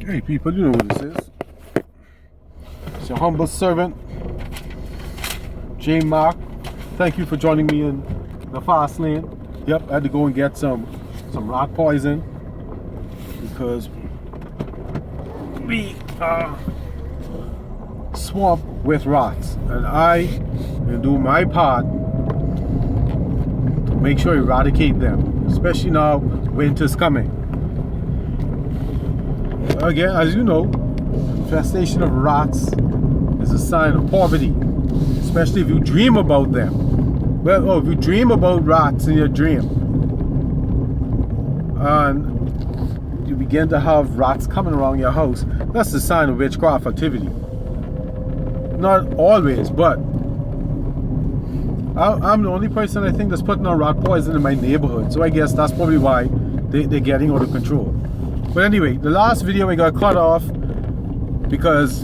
Hey people, you know what this is. It's your humble servant, Jay Mack. Thank you for joining me in the Fassst Lane. Yep, I had to go and get some rat poison because we are swamped with rats, and I will do my part to make sure I eradicate them, especially now winter's coming. Again, as you know, infestation of rats is a sign of poverty, especially if you dream about them. Well, if you dream about rats in your dream and you begin to have rats coming around your house, that's a sign of witchcraft activity. Not always, but I'm the only person I think that's putting on rat poison in my neighborhood, so I guess that's probably why they're getting out of control. But anyway, the last video I got cut off because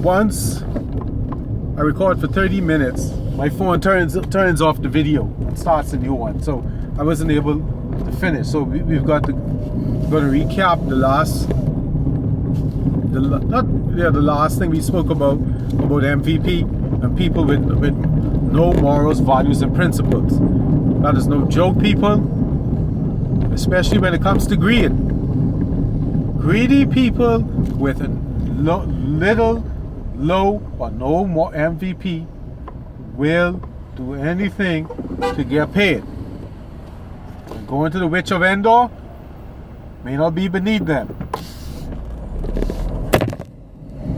once I record for 30 minutes, my phone turns off the video and starts a new one. So I wasn't able to finish. So we've got to recap the last thing we spoke about M.V.P and people with no morals, values, and principles. That is no joke, people, especially when it comes to greed. Greedy people with a little, low, or no more M.V.P will do anything to get paid. And going to the Witch of Endor may not be beneath them.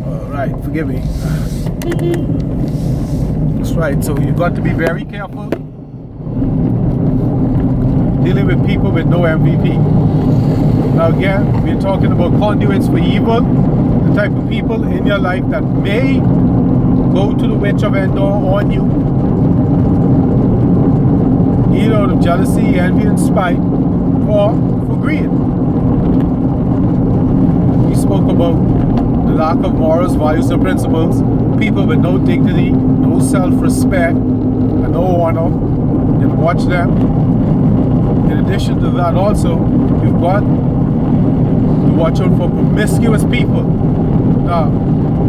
Alright, forgive me. That's right, so you've got to be very careful dealing with people with no M.V.P. Now again, we're talking about conduits for evil, the type of people in your life that may go to the Witch of Endor on you, either out of jealousy, envy, and spite, or for greed. We spoke about the lack of morals, values, and principles, people with no dignity, no self-respect, and no honor. You can watch them. In addition to that, also, you've got to watch out for promiscuous people. Now,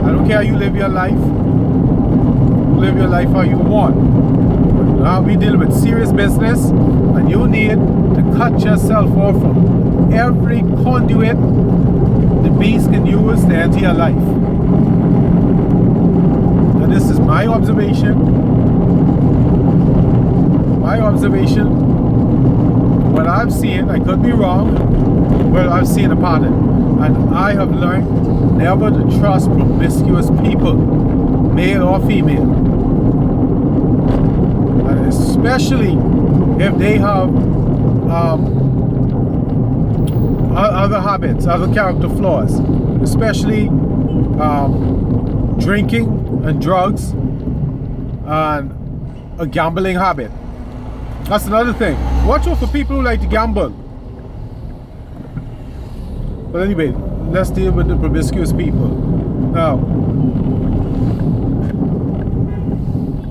I don't care how you live your life. Live your life how you want. But now we deal with serious business, and you need to cut yourself off from every conduit the beast can use to enter your life. And this is my observation. What I've seen, I could be wrong, but I've seen a pattern. And I have learned never to trust promiscuous people, male or female. And especially if they have other habits, other character flaws, especially drinking and drugs and a gambling habit. That's another thing. Watch out for people who like to gamble. But anyway, let's deal with the promiscuous people. Now,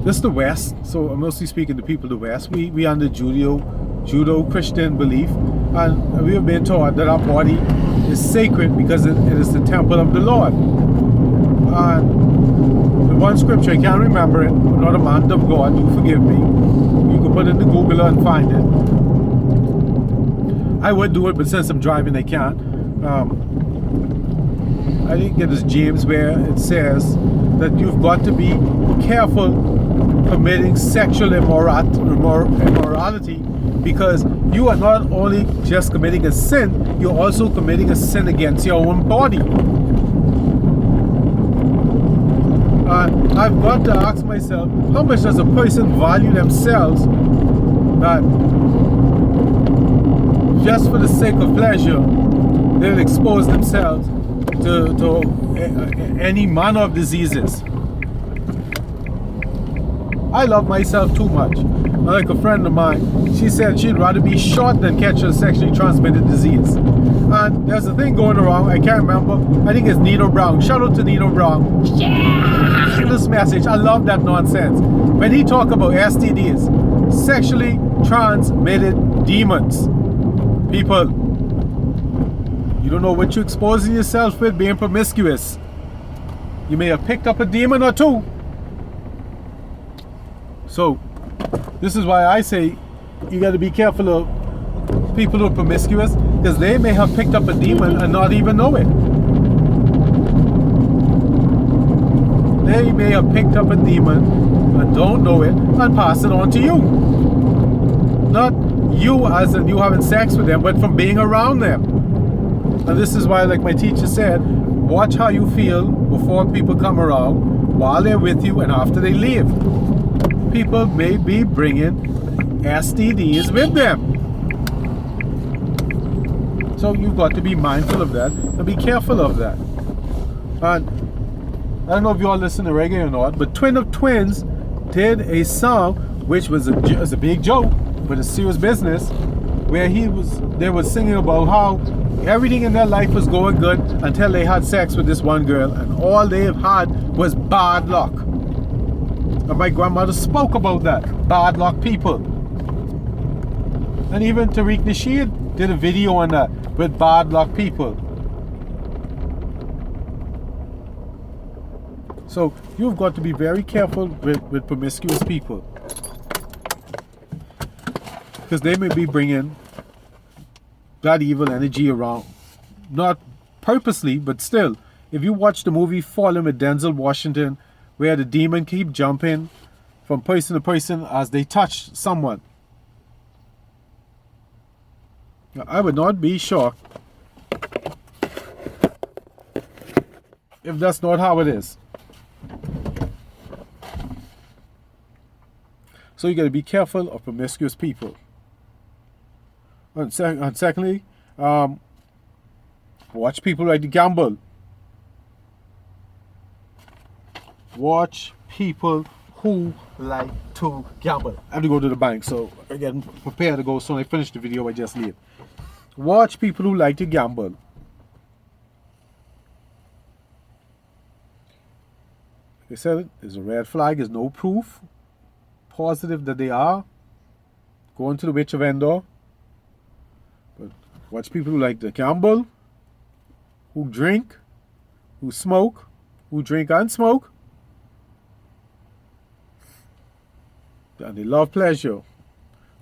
this is the West, so I'm mostly speaking to people of the West. We under Judo-Christian belief, and we have been taught that our body is sacred because it is the temple of the Lord. And the one scripture, I can't remember it, I'm not a man of God, do forgive me. You can put it in the Googler and find it. I would do it, but since I'm driving, I can't. I think it is James where it says that you've got to be careful committing sexual immorality, because you are not only just committing a sin, you're also committing a sin against your own body. And I've got to ask myself, how much does a person value themselves that just for the sake of pleasure they'll expose themselves to any manner of diseases? I love myself too much. Like a friend of mine, she said she'd rather be shot than catch a sexually transmitted disease. And there's a thing going around, I can't remember, I think it's Nino Brown. Shout out to Nino Brown. Yeah! This message, I love that nonsense. When he talk about STDs, sexually transmitted demons, people, You don't know what you're exposing yourself with being promiscuous. You may have picked up a demon or two. So, this is why I say you got to be careful of people who are promiscuous, because they may have picked up a demon and not even know it. They may have picked up a demon and don't know it and pass it on to you. Not you as in you having sex with them, but from being around them. And this is why, like my teacher said, watch how you feel before people come around, while they're with you, and after they leave. People may be bringing STDs with them. So you've got to be mindful of that and be careful of that. And I don't know if you all listen to reggae or not, but Twin of Twins did a song which was a big joke, but a serious business, where they were singing about how everything in their life was going good until they had sex with this one girl, and all they have had was bad luck. And my grandmother spoke about that, bad luck people. And even Tariq Nasheed did a video on that, with bad luck people. So you've got to be very careful with promiscuous people, because they may be bringing that evil energy around. Not purposely, but still. If you watch the movie Fallen with Denzel Washington, where the demon keep jumping from person to person as they touch someone, I would not be shocked if that's not how it is. So you got to be careful of promiscuous people. And secondly, watch people like to gamble. Watch people who like to gamble. I have to go to the bank, so again, prepare to go. So when I finish the video, I just leave. Watch people who like to gamble. Like I said, there's a red flag. There's no proof positive that they are going to the witch of Endor. But watch people who like to gamble, who drink, who smoke, who drink and smoke, and they love pleasure.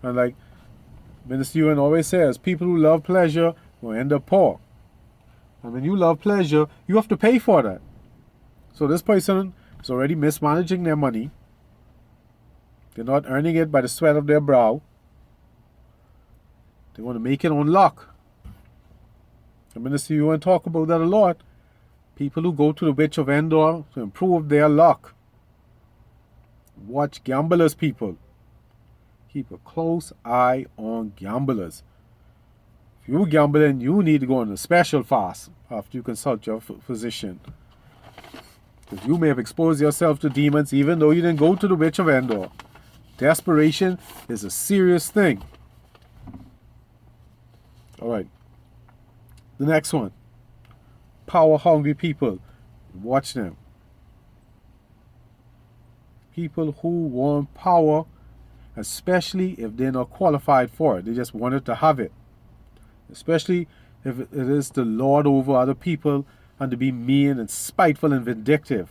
And like Minister Ewan always says, people who love pleasure will end up poor. And when you love pleasure, you have to pay for that. So this person is already mismanaging their money. They're not earning it by the sweat of their brow. They want to make it on luck. And Minister Ewan talk about that a lot. People who go to the witch of Endor to improve their luck. Watch gamblers, people. Keep a close eye on gamblers. If you're gambling, you need to go on a special fast after you consult your physician. Because you may have exposed yourself to demons even though you didn't go to the witch of Endor. Desperation is a serious thing. Alright. The next one. Power-hungry people. Watch them. People who want power, especially if they're not qualified for it. They just wanted to have it. Especially if it is to lord over other people and to be mean and spiteful and vindictive.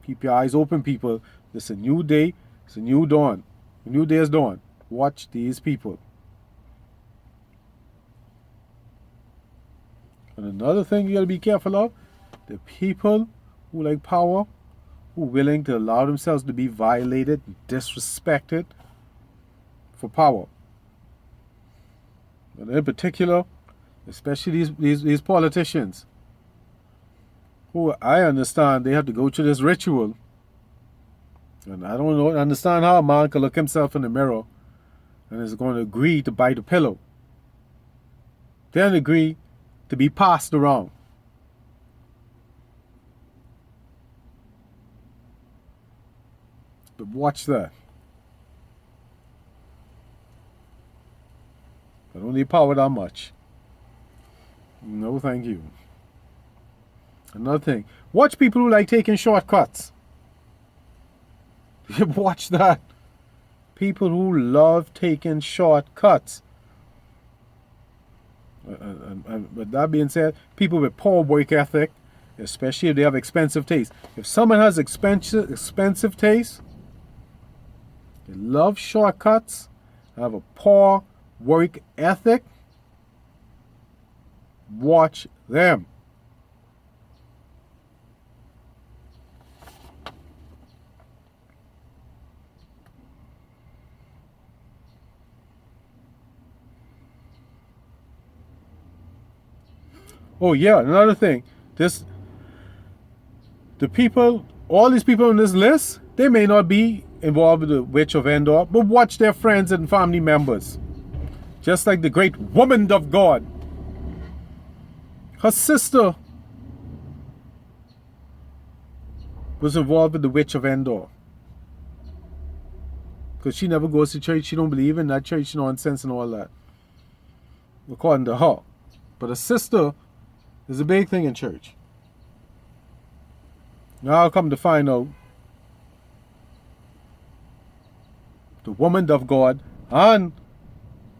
Keep your eyes open, people. It's a new day. It's a new dawn. A new day is dawn. Watch these people. And another thing you got to be careful of, the people who like power, who are willing to allow themselves to be violated, disrespected for power. And in particular, especially these politicians, who I understand they have to go through this ritual. And I don't understand how a man can look himself in the mirror and is going to agree to bite a pillow. Then agree to be passed around. But watch that. I don't need power that much. No, thank you. Another thing. Watch people who like taking shortcuts. Watch that. People who love taking shortcuts. And with that being said, people with poor work ethic, especially if they have expensive taste. If someone has expensive taste, they love shortcuts, have a poor work ethic, watch them. Oh yeah, another thing. All these people on this list, they may not be involved with the witch of Endor, but watch their friends and family members. Just like the great woman of God. Her sister was involved with the witch of Endor. Because she never goes to church. She don't believe in that church nonsense and all that. According to her. But her sister is a big thing in church. Now I'll come to find out the woman of God and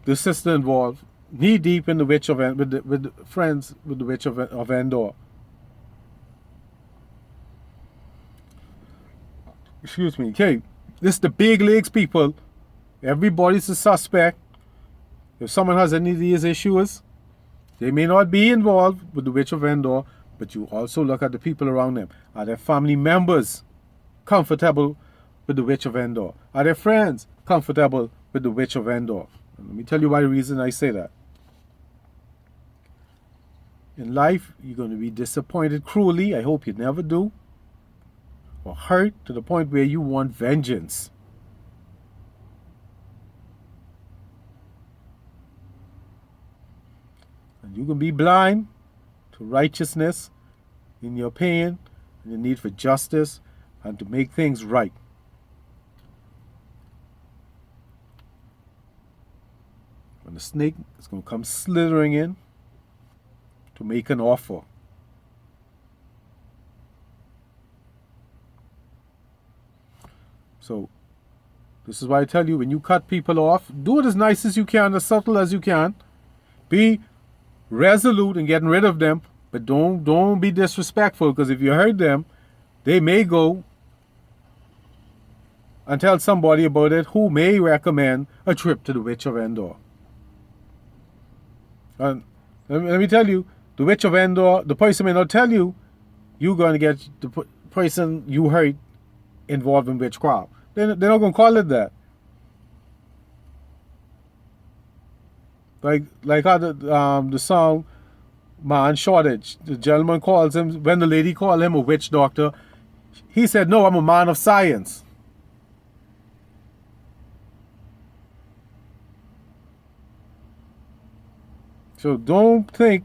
the sister involved, knee deep in the witch of with the friends with the witch of Endor. Excuse me. Okay, this is the big leagues, people. Everybody's a suspect. If someone has any of these issues, they may not be involved with the witch of Endor, but you also look at the people around them. Are their family members comfortable with the witch of Endor? Are their friends comfortable with the witch of Endor? And let me tell you why the reason I say that. In life, you're going to be disappointed cruelly. I hope you never do. Or hurt to the point where you want vengeance. And you can be blind to righteousness in your pain and the need for justice and to make things right. When the snake is going to come slithering in to make an offer. So, this is why I tell you, when you cut people off, do it as nice as you can, as subtle as you can. Be resolute in getting rid of them, but don't be disrespectful, because if you hurt them, they may go and tell somebody about it who may recommend a trip to the witch of Endor. And let me tell you, the witch of Endor, the person may not tell you you're going to get the person you hurt involved in witchcraft. They're not going to call it that. Like how the song Man Shortage, the gentleman calls him, when the lady called him a witch doctor, he said, no, I'm a man of science. So don't think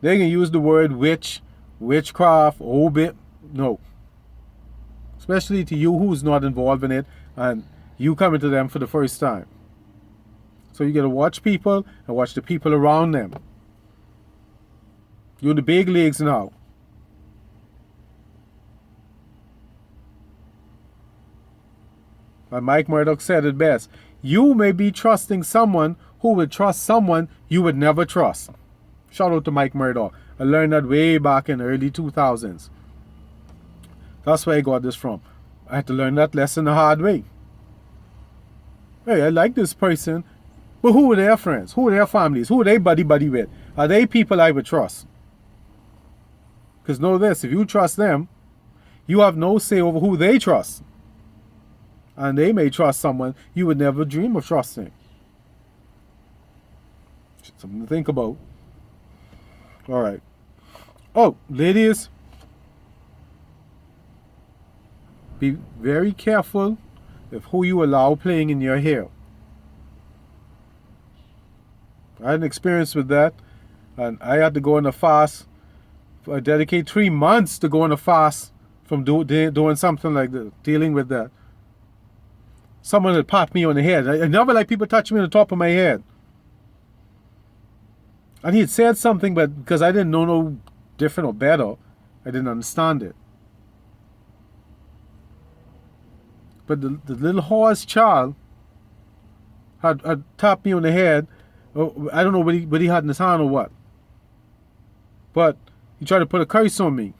they can use the word witch, witchcraft, obit. No. Especially to you who's not involved in it and you coming to them for the first time. So you got to watch people and watch the people around them. You're in the big leagues now. And Mike Murdoch said it best. You may be trusting someone who would trust someone you would never trust. Shout out to Mike Murdoch. I learned that way back in the early 2000s. That's where I got this from. I had to learn that lesson the hard way. Hey, I like this person, but who are their friends? Who are their families? Who are they buddy with? Are they people I would trust? Because know this, if you trust them, you have no say over who they trust. And they may trust someone you would never dream of trusting. Something to think about. All right. Oh, ladies, be very careful of who you allow playing in your hair. I had an experience with that, and I had to go on a fast. I dedicate 3 months to go on a fast from doing something like that, dealing with that. Someone had pat me on the head. I never like people touching me on the top of my head. And he had said something, but because I didn't know no different or better, I didn't understand it. But the little horse child had tapped me on the head Oh, I don't know what he had in his hand or what. But he tried to put a curse on me.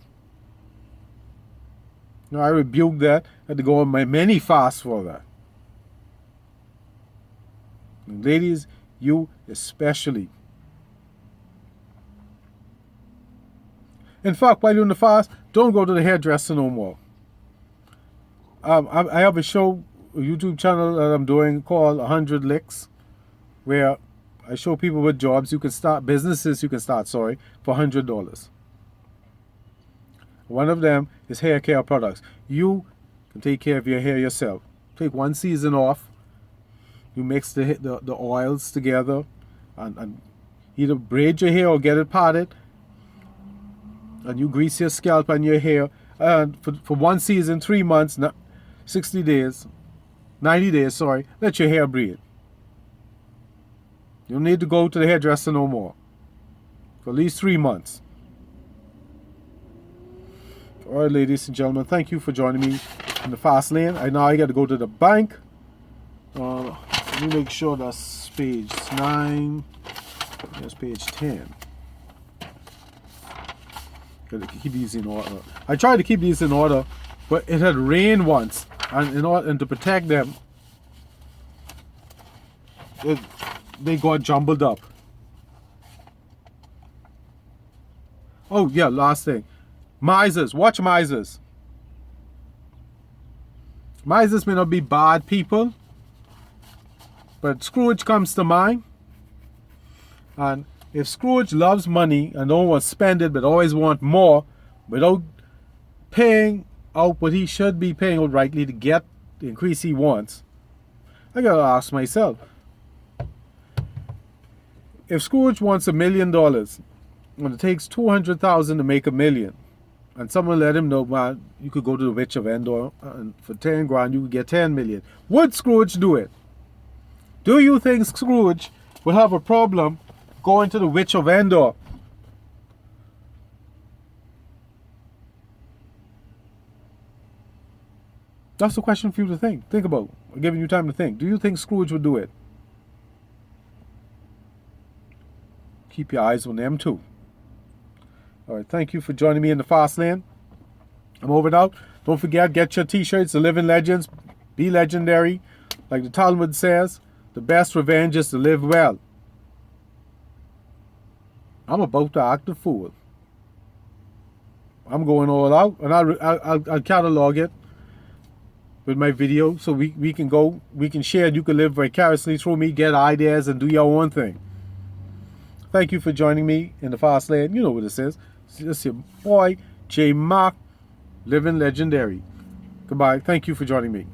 You know, I rebuked that. I had to go on my many fasts for that. And ladies, you especially. In fact, while you're in the fast, don't go to the hairdresser no more. I have a show, a YouTube channel that I'm doing called 100 Licks, where I show people with jobs businesses you can start, for $100. One of them is hair care products. You can take care of your hair yourself. Take one season off. You mix the oils together and either braid your hair or get it parted. And you grease your scalp and your hair. And for one season, 3 months, 60 days, 90 days, let your hair breathe. You don't need to go to the hairdresser no more. For at least 3 months. All right, ladies and gentlemen, thank you for joining me in the Fassst Lane. Now I got to go to the bank. Let me make sure that's page 9. That's page 10. Got to keep these in order. I tried to keep these in order, but it had rained once, and to protect them, they got jumbled up. Oh yeah, last thing. Misers, watch misers. Misers may not be bad people, but Scrooge comes to mind. And if Scrooge loves money and don't want to spend it but always want more without paying out what he should be paying out rightly to get the increase he wants, I gotta ask myself, if Scrooge wants $1 million and it takes 200,000 to make $1 million, and someone let him know, man, you could go to the Witch of Endor and for 10 grand you could get 10 million. Would Scrooge do it? Do you think Scrooge will have a problem going to the Witch of Endor? That's the question for you to think. Think about. I'm giving you time to think. Do you think Scrooge would do it? Keep your eyes on them too. All right, thank you for joining me in the Fassst Lane. I'm over now. Don't forget, get your t-shirts, The Living Legends. Be legendary. Like the Talmud says, the best revenge is to live well. I'm about to act a fool. I'm going all out, and I'll catalog it with my video so we can share, and you can live vicariously through me, get ideas, and do your own thing. Thank you for joining me in the Fassst Lane. You know what this is. It's your boy, Jay Mack, living legendary. Goodbye. Thank you for joining me.